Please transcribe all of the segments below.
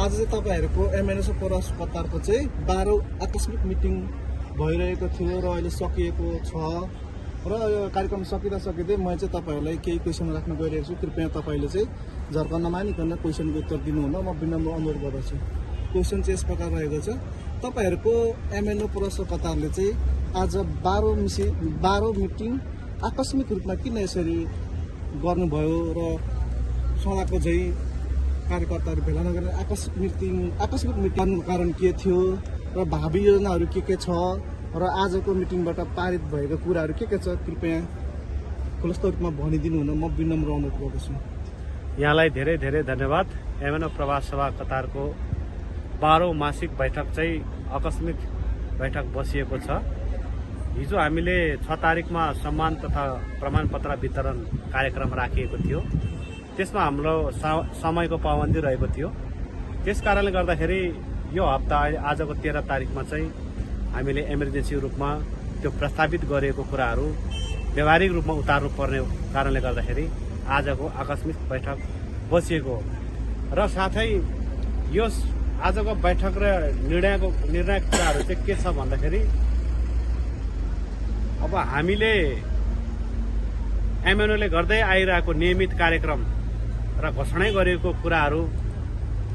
आज चाहिँ तपाईहरुको एमएनएसओ प्रवास कतारको चाहिँ 12 आकस्मिक मिटिङ भइरहेको थियो र अहिले सकिएको छ र यो कार्यक्रम सकिँदै म चाहिँ तपाईहरुलाई केही क्वेशन राख्न गइरहेको छु। कृपया तपाईले चाहिँ झर्कन नमानिकन क्वेशनको उत्तर दिनुहुन म विनम्र अनुरोध गर्दछु। क्वेशन चाहिँ यस प्रकार रहेको छ, तपाईहरुको एमएनएसओ प्रवास कतारले चाहिँ आज 12 मिटिङ आकस्मिक रूपमा किन यसरी गर्नुभयो र सडाको चाहिँ कार्यकर्ताहरू भेला नगरेर आकस्मिक मिटिङको कारण के थियो र भावी योजनाहरू के छ र आजको मिटिङबाट पारित भएका कुराहरू के छ, कृपया खुलस्त रूपमा भनिदिनु हुन म विनम्र अनुरोध गर्दछु। यहाँलाई धेरै धेरै धन्यवाद। एमएनएसओ प्रवास सभा कतारको 12औं मासिक बैठक चाहिँ आकस्मिक बैठक बसिएको छ। हिजो हामीले 6 तारिकमा सम्मान तथा प्रमाणपत्र वितरण कार्यक्रम राखिएको थियो। त्यसमा हाम्रो समयको पाबन्दी रहेको थियो। त्यस कारणले गर्दाखेरि यो हप्ता आजको 13 तारिकमा चाहिँ हामीले इमर्जेन्सी रूपमा त्यो प्रस्तावित गरिएको कुराहरू व्यवहारिक रूपमा उतार्नु पर्ने कारणले गर्दाखेरि आजको आकस्मिक बैठक बसिएको र साथै यो आजको बैठक र निर्णायक कुराहरू चाहिँ के छ भन्दाखेरि अब हामीले एमएनओले गर्दै आइरहेको नियमित कार्यक्रम र घोषणा गरिएको कुराहरू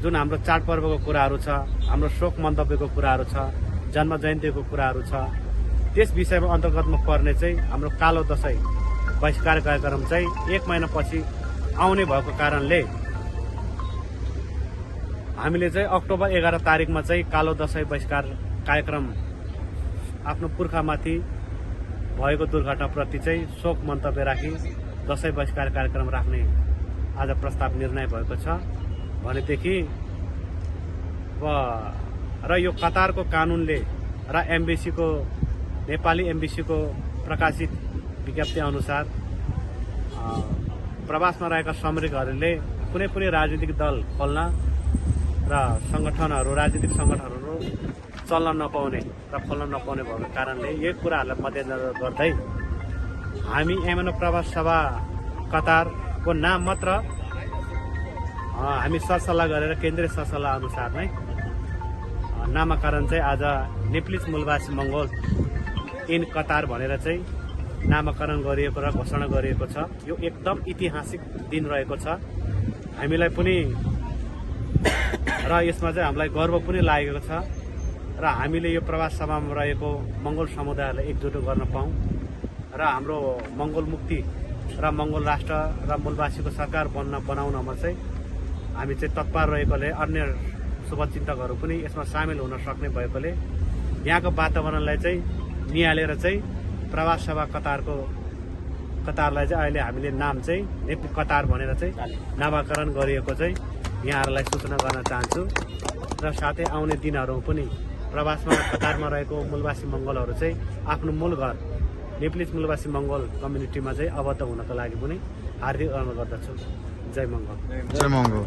जुन हाम्रो चाडपर्वको कुराहरू छ, हाम्रो शोक मन्तव्यको कुराहरू छ, जन्म जयन्तीको कुराहरू छ, त्यस विषयमा अन्तर्गतमा पर्ने चाहिँ हाम्रो कालो दशैं बहिष्कार कार्यक्रम चाहिँ 1 महिनापछि आउने भएको कारणले हामीले चाहिँ अक्टोबर 11 तारिकमा चाहिँ कालो दशैं बहिष्कार कार्यक्रम आफ्नो पुर्खामाथि भएको दुर्घटनाप्रति चाहिँ शोक मन्तव्य राखी दशैं बहिष्कार कार्यक्रम राख्ने आज प्रस्ताव निर्णय भएको छ। भनेदेखि र यो कतारको कानुनले र एम्बेसीको नेपाली एम्बेसीको प्रकाशित विज्ञप्ति अनुसार प्रवासमा रहेका श्रमिकहरूले कुनै पनि राजनीतिक दल खोल्न र राजनीतिक संगठनहरू चल्न नपाउने र खोल्न नपाउने भएको कारणले यही कुराहरूलाई मध्यनजर गर्दै हामी एमएनएसओ प्रवास सभा कतारको नाम मात्र हामी सरसल्लाह गरेर केन्द्रीय सरसल्लाह अनुसार नै नामाकरण चाहिँ आज नेप्लिज मूलवासी मंगोल इन कतार भनेर चाहिँ नामाकरण गरिएको र घोषणा गरिएको छ। यो एकदम ऐतिहासिक दिन रहेको छ हामीलाई पनि र यसमा चाहिँ हामीलाई गर्व पनि लागेको छ र हामीले यो प्रवास सभामा रहेको मंगोल समुदायलाई एकजुट गर्न पाऊँ र हाम्रो मंगोल मुक्ति र मंगोल राष्ट्र र मूलवासीको सरकार बनाउनमा चाहिँ हामी चाहिँ तत्पर रहेकोले अन्य शुभचिन्तकहरू पनि यसमा सामेल हुन सक्ने भएकोले यहाँको वातावरणलाई चाहिँ निहालेर चाहिँ प्रवास सभा कतारलाई चाहिँ अहिले हामीले नाम चाहिँ नेपाली कतार भनेर चाहिँ नामाकरण गरिएको चाहिँ यहाँहरूलाई सूचना गर्न चाहन्छु र साथै आउने दिनहरूमा पनि प्रवासमा कतारमा रहेको मूलवासी मंगोलहरू चाहिँ आफ्नो मूल घर नेप्लिज मूलवासी मंगोल कम्युनिटीमा चाहिँ आबद्ध हुनको लागि पनि हार्दिक अनुरोध गर्दछु। जय मंगोल। जय मंगोल।